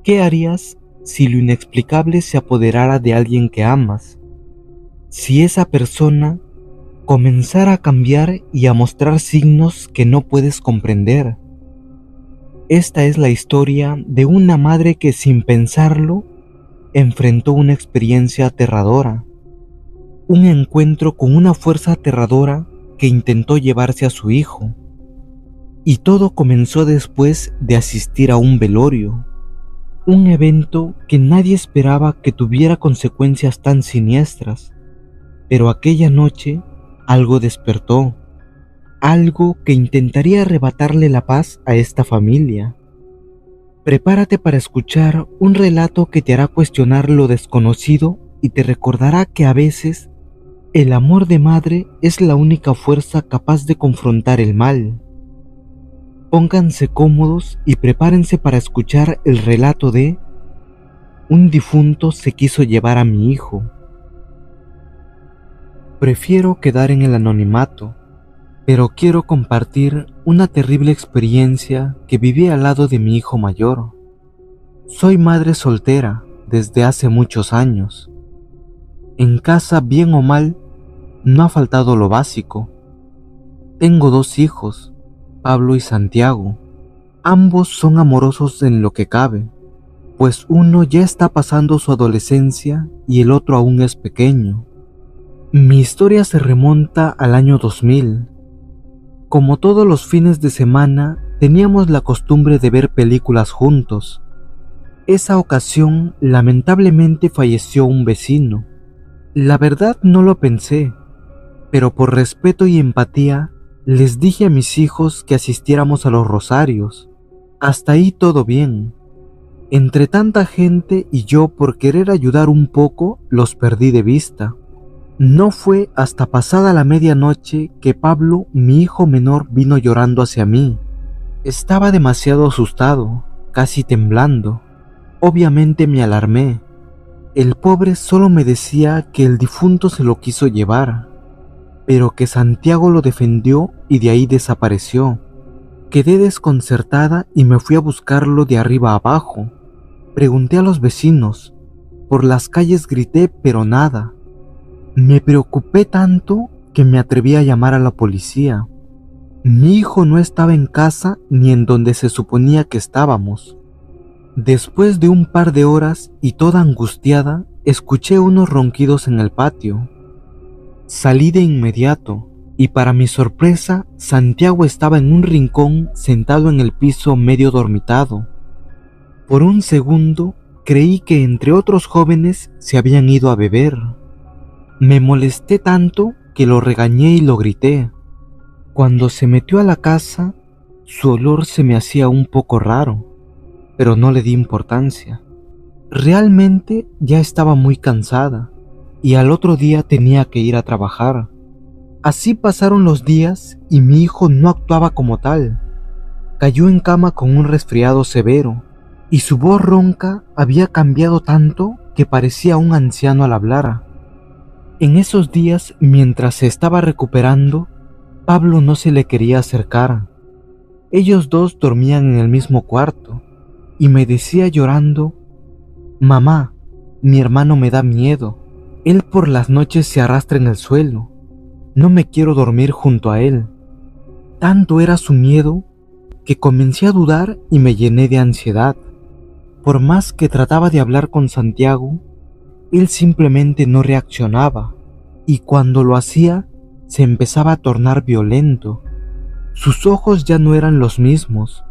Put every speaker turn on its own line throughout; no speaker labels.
¿Qué harías si lo inexplicable se apoderara de alguien que amas? Si esa persona comenzara a cambiar y a mostrar signos que no puedes comprender. Esta es la historia de una madre que, sin pensarlo, enfrentó una experiencia aterradora, un encuentro con una fuerza aterradora que intentó llevarse a su hijo. Y todo comenzó después de asistir a un velorio, un evento que nadie esperaba que tuviera consecuencias tan siniestras. Pero aquella noche algo despertó, algo que intentaría arrebatarle la paz a esta familia. Prepárate para escuchar un relato que te hará cuestionar lo desconocido y te recordará que a veces el amor de madre es la única fuerza capaz de confrontar el mal. Pónganse cómodos y prepárense para escuchar el relato de Un difunto se quiso llevar a mi hijo. Prefiero quedar en el anonimato, pero quiero compartir una terrible experiencia que viví al lado de mi hijo mayor. Soy madre soltera desde hace muchos años. En casa, bien o mal, no ha faltado lo básico. Tengo 2 hijos, Pablo y Santiago. Ambos son amorosos en lo que cabe, pues uno ya está pasando su adolescencia y el otro aún es pequeño. Mi historia se remonta al año 2000. Como todos los fines de semana, teníamos la costumbre de ver películas juntos. Esa ocasión, lamentablemente, falleció un vecino. La verdad no lo pensé, pero por respeto y empatía, les dije a mis hijos que asistiéramos a los rosarios. Hasta ahí todo bien. Entre tanta gente y yo, por querer ayudar un poco, los perdí de vista. No fue hasta pasada la medianoche que Pablo, mi hijo menor, vino llorando hacia mí. Estaba demasiado asustado, casi temblando. Obviamente me alarmé. El pobre solo me decía que el difunto se lo quiso llevar, pero que Santiago lo defendió y de ahí desapareció. Quedé desconcertada y me fui a buscarlo de arriba a abajo. Pregunté a los vecinos, por las calles grité, pero nada. Me preocupé tanto que me atreví a llamar a la policía. Mi hijo no estaba en casa ni en donde se suponía que estábamos. Después de un par de horas y toda angustiada, escuché unos ronquidos en el patio. Salí de inmediato y, para mi sorpresa, Santiago estaba en un rincón sentado en el piso medio dormitado. Por un segundo creí que entre otros jóvenes se habían ido a beber. Me molesté tanto que lo regañé y lo grité. Cuando se metió a la casa, su olor se me hacía un poco raro, pero no le di importancia. Realmente ya estaba muy cansada y al otro día tenía que ir a trabajar. Así pasaron los días y mi hijo no actuaba como tal. Cayó en cama con un resfriado severo y su voz ronca había cambiado tanto que parecía un anciano al hablar. En esos días, mientras se estaba recuperando, Pablo no se le quería acercar. Ellos dos dormían en el mismo cuarto y me decía llorando: «Mamá, mi hermano me da miedo. Él por las noches se arrastra en el suelo. No me quiero dormir junto a él». Tanto era su miedo que comencé a dudar y me llené de ansiedad. Por más que trataba de hablar con Santiago, él simplemente no reaccionaba, y cuando lo hacía, se empezaba a tornar violento. Sus ojos ya no eran los mismos.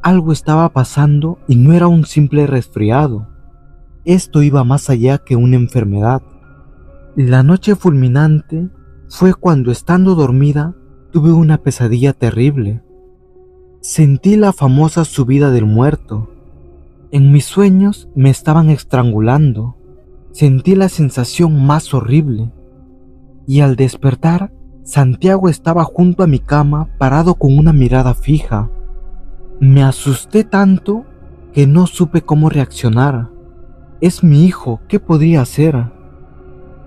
Algo estaba pasando y no era un simple resfriado. Esto iba más allá que una enfermedad. La noche fulminante fue cuando, estando dormida, tuve una pesadilla terrible. Sentí la famosa subida del muerto. En mis sueños me estaban estrangulando. Sentí la sensación más horrible. Y al despertar, Santiago estaba junto a mi cama, parado con una mirada fija. Me asusté tanto que no supe cómo reaccionar. Es mi hijo, ¿qué podría hacer?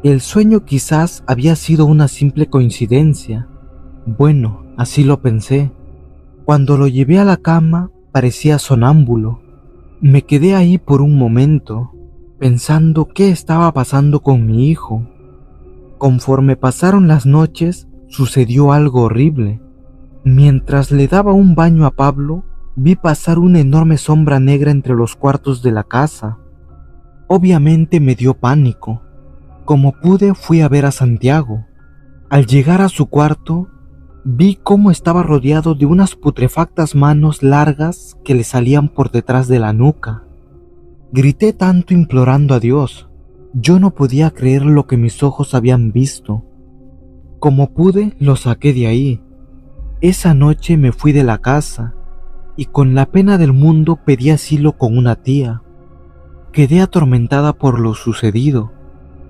El sueño quizás había sido una simple coincidencia. Bueno, así lo pensé. Cuando lo llevé a la cama, parecía sonámbulo. Me quedé ahí por un momento, pensando qué estaba pasando con mi hijo. Conforme pasaron las noches, sucedió algo horrible. Mientras le daba un baño a Pablo, vi pasar una enorme sombra negra entre los cuartos de la casa. Obviamente me dio pánico. Como pude, fui a ver a Santiago. Al llegar a su cuarto, vi cómo estaba rodeado de unas putrefactas manos largas que le salían por detrás de la nuca. Grité tanto implorando a Dios. Yo no podía creer lo que mis ojos habían visto. Como pude, lo saqué de ahí. Esa noche me fui de la casa y con la pena del mundo pedí asilo con una tía. Quedé atormentada por lo sucedido.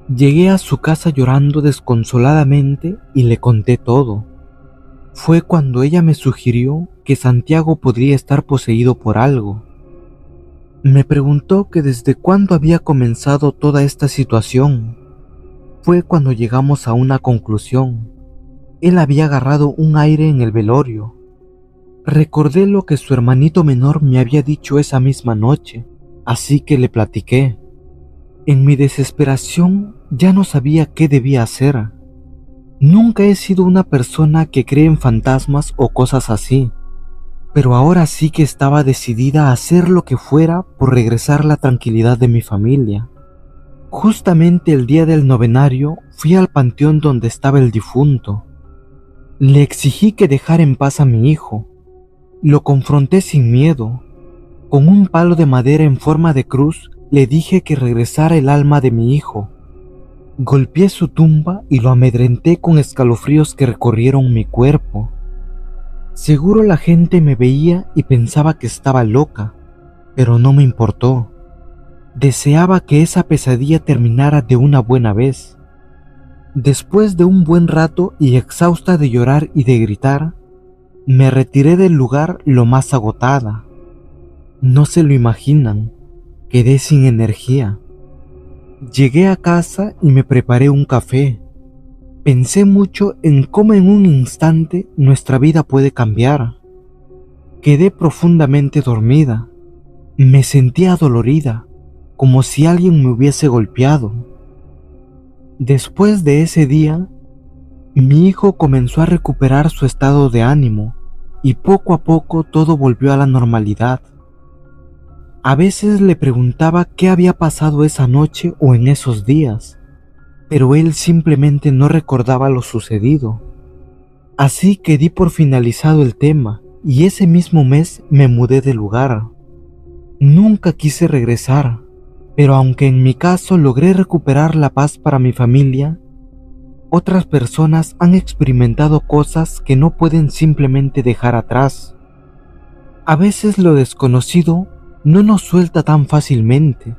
Llegué a su casa llorando desconsoladamente y le conté todo. Fue cuando ella me sugirió que Santiago podría estar poseído por algo. Me preguntó que desde cuándo había comenzado toda esta situación. Fue cuando llegamos a una conclusión. Él había agarrado un aire en el velorio. Recordé lo que su hermanito menor me había dicho esa misma noche, así que le platiqué. En mi desesperación ya no sabía qué debía hacer. Nunca he sido una persona que cree en fantasmas o cosas así, pero ahora sí que estaba decidida a hacer lo que fuera por regresar la tranquilidad de mi familia. Justamente el día del novenario fui al panteón donde estaba el difunto. Le exigí que dejara en paz a mi hijo. Lo confronté sin miedo. Con un palo de madera en forma de cruz le dije que regresara el alma de mi hijo. Golpeé su tumba y lo amedrenté con escalofríos que recorrieron mi cuerpo. Seguro la gente me veía y pensaba que estaba loca, pero no me importó. Deseaba que esa pesadilla terminara de una buena vez. Después de un buen rato y exhausta de llorar y de gritar, me retiré del lugar lo más agotada. No se lo imaginan, quedé sin energía. Llegué a casa y me preparé un café. Pensé mucho en cómo en un instante nuestra vida puede cambiar. Quedé profundamente dormida. Me sentía dolorida, como si alguien me hubiese golpeado. Después de ese día, mi hijo comenzó a recuperar su estado de ánimo y poco a poco todo volvió a la normalidad. A veces le preguntaba qué había pasado esa noche o en esos días, pero él simplemente no recordaba lo sucedido. Así que di por finalizado el tema y ese mismo mes me mudé de lugar. Nunca quise regresar, pero aunque en mi caso logré recuperar la paz para mi familia, otras personas han experimentado cosas que no pueden simplemente dejar atrás. A veces lo desconocido no nos suelta tan fácilmente.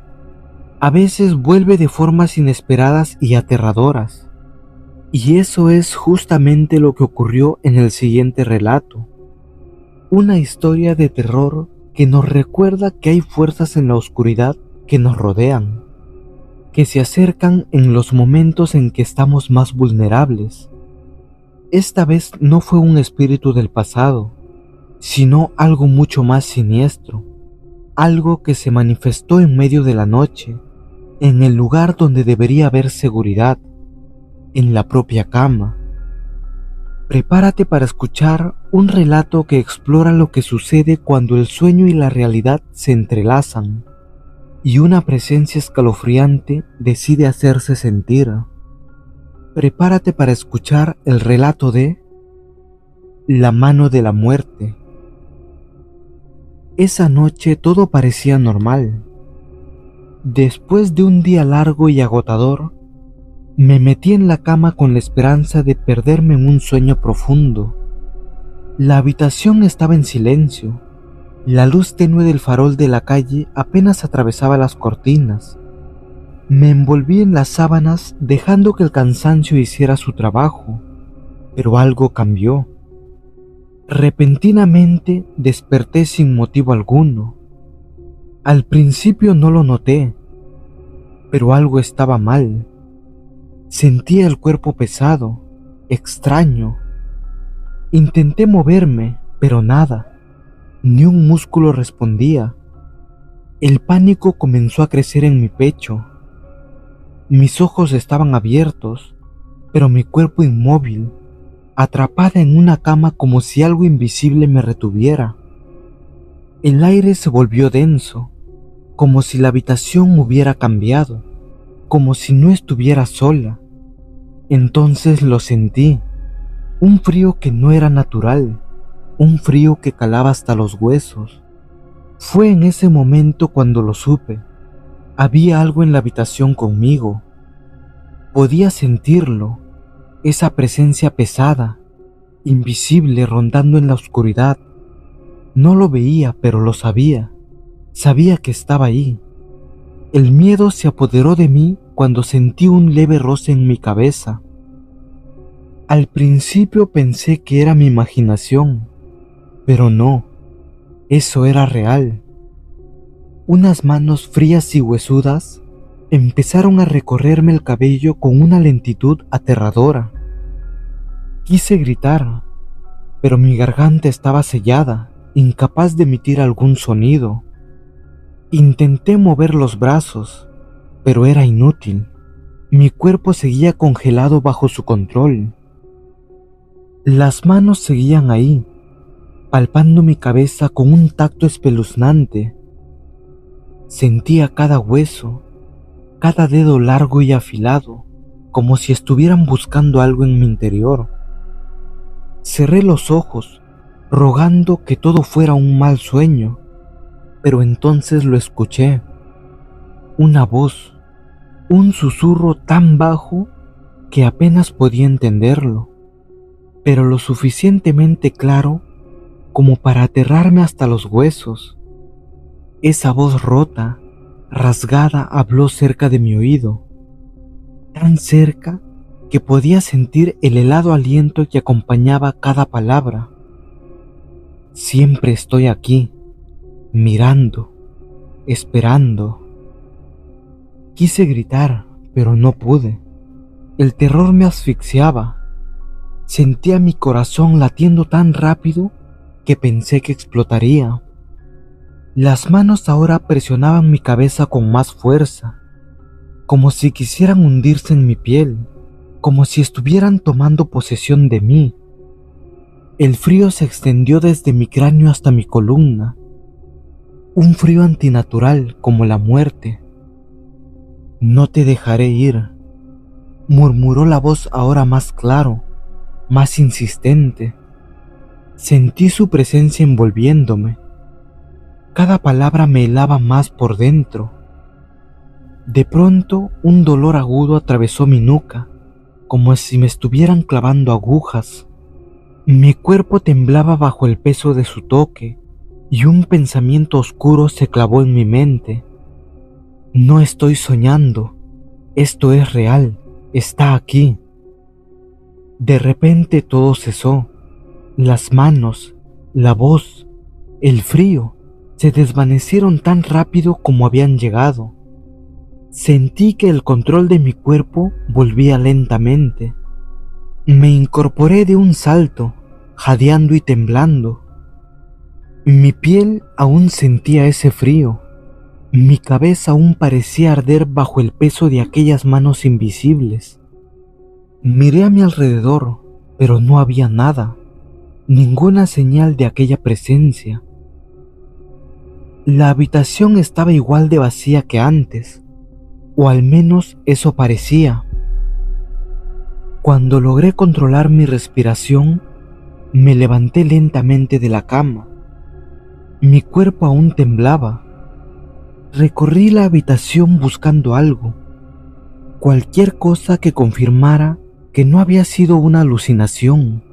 A veces vuelve de formas inesperadas y aterradoras. Y eso es justamente lo que ocurrió en el siguiente relato. Una historia de terror que nos recuerda que hay fuerzas en la oscuridad que nos rodean, que se acercan en los momentos en que estamos más vulnerables. Esta vez no fue un espíritu del pasado, sino algo mucho más siniestro, algo que se manifestó en medio de la noche, en el lugar donde debería haber seguridad, en la propia cama. Prepárate para escuchar un relato que explora lo que sucede cuando el sueño y la realidad se entrelazan y una presencia escalofriante decide hacerse sentir. Prepárate para escuchar el relato de La mano de la muerte. Esa noche todo parecía normal. Después de un día largo y agotador, me metí en la cama con la esperanza de perderme en un sueño profundo. La habitación estaba en silencio. La luz tenue del farol de la calle apenas atravesaba las cortinas. Me envolví en las sábanas dejando que el cansancio hiciera su trabajo, pero algo cambió. Repentinamente desperté sin motivo alguno. Al principio no lo noté, pero algo estaba mal. Sentía el cuerpo pesado, extraño. Intenté moverme, pero nada, ni un músculo respondía. El pánico comenzó a crecer en mi pecho. Mis ojos estaban abiertos, pero mi cuerpo inmóvil, atrapada en una cama como si algo invisible me retuviera. El aire se volvió denso, como si la habitación hubiera cambiado, como si no estuviera sola. Entonces lo sentí, un frío que no era natural, un frío que calaba hasta los huesos. Fue en ese momento cuando lo supe. Había algo en la habitación conmigo. Podía sentirlo, esa presencia pesada, invisible rondando en la oscuridad. No lo veía, pero lo sabía. Sabía que estaba ahí. El miedo se apoderó de mí cuando sentí un leve roce en mi cabeza. Al principio pensé que era mi imaginación, pero no, eso era real. Unas manos frías y huesudas empezaron a recorrerme el cabello con una lentitud aterradora. Quise gritar, pero mi garganta estaba sellada, incapaz de emitir algún sonido. Intenté mover los brazos, pero era inútil. Mi cuerpo seguía congelado bajo su control. Las manos seguían ahí, palpando mi cabeza con un tacto espeluznante. Sentía cada hueso, cada dedo largo y afilado, como si estuvieran buscando algo en mi interior. Cerré los ojos, rogando que todo fuera un mal sueño, pero entonces lo escuché. Una voz, un susurro tan bajo que apenas podía entenderlo, pero lo suficientemente claro como para aterrarme hasta los huesos. Esa voz rota, rasgada, habló cerca de mi oído, tan cerca que podía sentir el helado aliento que acompañaba cada palabra. Siempre estoy aquí, mirando, esperando. Quise gritar, pero no pude. El terror me asfixiaba. Sentía mi corazón latiendo tan rápido que pensé que explotaría. Las manos ahora presionaban mi cabeza con más fuerza, como si quisieran hundirse en mi piel, como si estuvieran tomando posesión de mí. El frío se extendió desde mi cráneo hasta mi columna, un frío antinatural como la muerte. No te dejaré ir, murmuró la voz ahora más claro, más insistente. Sentí su presencia envolviéndome. Cada palabra me helaba más por dentro. De pronto, un dolor agudo atravesó mi nuca, como si me estuvieran clavando agujas. Mi cuerpo temblaba bajo el peso de su toque, y un pensamiento oscuro se clavó en mi mente. No estoy soñando, esto es real, está aquí. De repente todo cesó. Las manos, la voz, el frío, se desvanecieron tan rápido como habían llegado. Sentí que el control de mi cuerpo volvía lentamente. Me incorporé de un salto, jadeando y temblando. Mi piel aún sentía ese frío. Mi cabeza aún parecía arder bajo el peso de aquellas manos invisibles. Miré a mi alrededor, pero no había nada. Ninguna señal de aquella presencia. La habitación estaba igual de vacía que antes, o al menos eso parecía. Cuando logré controlar mi respiración, me levanté lentamente de la cama. Mi cuerpo aún temblaba. Recorrí la habitación buscando algo, cualquier cosa que confirmara que no había sido una alucinación.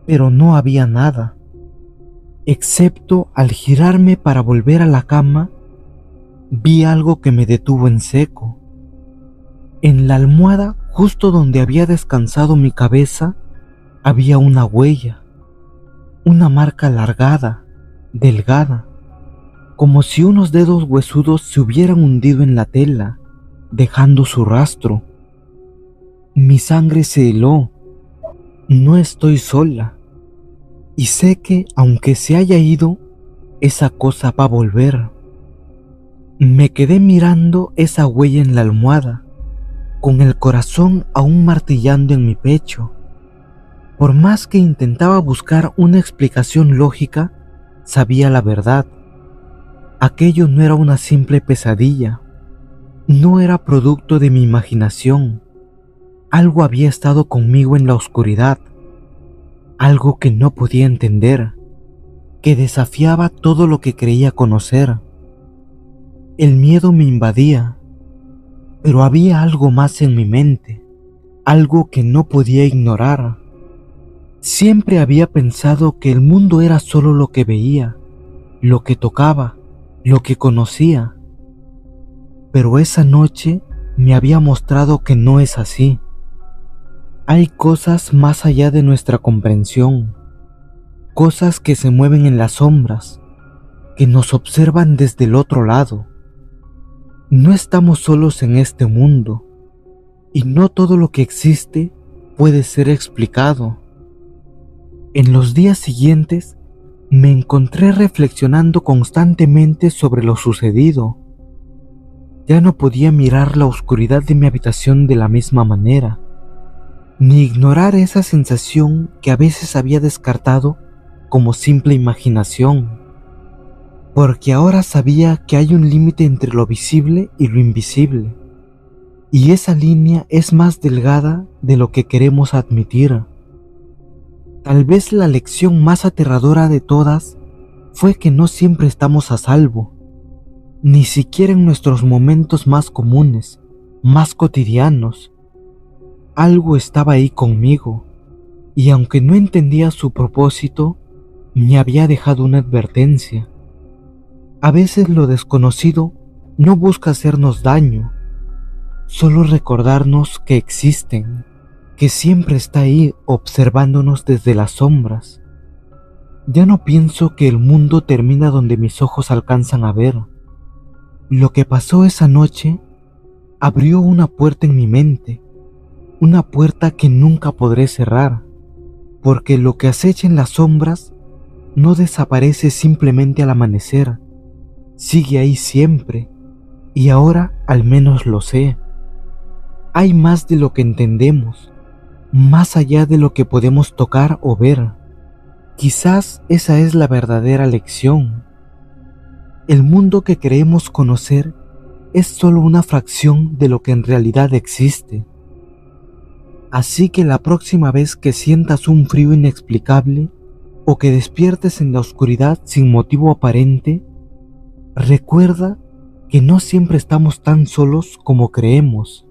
Pero no había nada, excepto al girarme para volver a la cama, vi algo que me detuvo en seco. En la almohada, justo donde había descansado mi cabeza, había una huella, una marca alargada, delgada, como si unos dedos huesudos se hubieran hundido en la tela, dejando su rastro. Mi sangre se heló. No estoy sola, y sé que, aunque se haya ido, esa cosa va a volver. Me quedé mirando esa huella en la almohada, con el corazón aún martillando en mi pecho. Por más que intentaba buscar una explicación lógica, sabía la verdad. Aquello no era una simple pesadilla, no era producto de mi imaginación. Algo había estado conmigo en la oscuridad, algo que no podía entender, que desafiaba todo lo que creía conocer. El miedo me invadía, pero había algo más en mi mente, algo que no podía ignorar. Siempre había pensado que el mundo era solo lo que veía, lo que tocaba, lo que conocía. Pero esa noche me había mostrado que no es así. Hay cosas más allá de nuestra comprensión, cosas que se mueven en las sombras, que nos observan desde el otro lado. No estamos solos en este mundo, y no todo lo que existe puede ser explicado. En los días siguientes me encontré reflexionando constantemente sobre lo sucedido. Ya no podía mirar la oscuridad de mi habitación de la misma manera, ni ignorar esa sensación que a veces había descartado como simple imaginación, porque ahora sabía que hay un límite entre lo visible y lo invisible, y esa línea es más delgada de lo que queremos admitir. Tal vez la lección más aterradora de todas fue que no siempre estamos a salvo, ni siquiera en nuestros momentos más comunes, más cotidianos. Algo estaba ahí conmigo, y aunque no entendía su propósito, me había dejado una advertencia. A veces lo desconocido no busca hacernos daño, solo recordarnos que existen, que siempre está ahí observándonos desde las sombras. Ya no pienso que el mundo termina donde mis ojos alcanzan a ver. Lo que pasó esa noche abrió una puerta en mi mente, una puerta que nunca podré cerrar, porque lo que acecha en las sombras no desaparece simplemente al amanecer, sigue ahí siempre, y ahora al menos lo sé. Hay más de lo que entendemos, más allá de lo que podemos tocar o ver. Quizás esa es la verdadera lección. El mundo que creemos conocer es solo una fracción de lo que en realidad existe. Así que la próxima vez que sientas un frío inexplicable o que despiertes en la oscuridad sin motivo aparente, recuerda que no siempre estamos tan solos como creemos.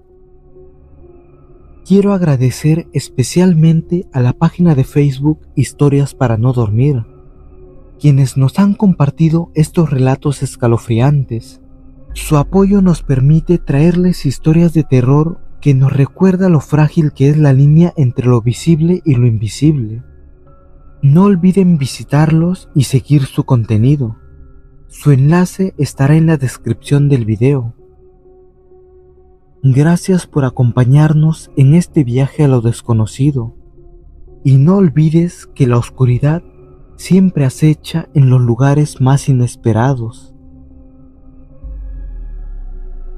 Quiero agradecer especialmente a la página de Facebook Historias para no dormir, quienes nos han compartido estos relatos escalofriantes. Su apoyo nos permite traerles historias de terror que nos recuerda lo frágil que es la línea entre lo visible y lo invisible. No olviden visitarlos y seguir su contenido. Su enlace estará en la descripción del video. Gracias por acompañarnos en este viaje a lo desconocido, y no olvides que la oscuridad siempre acecha en los lugares más inesperados.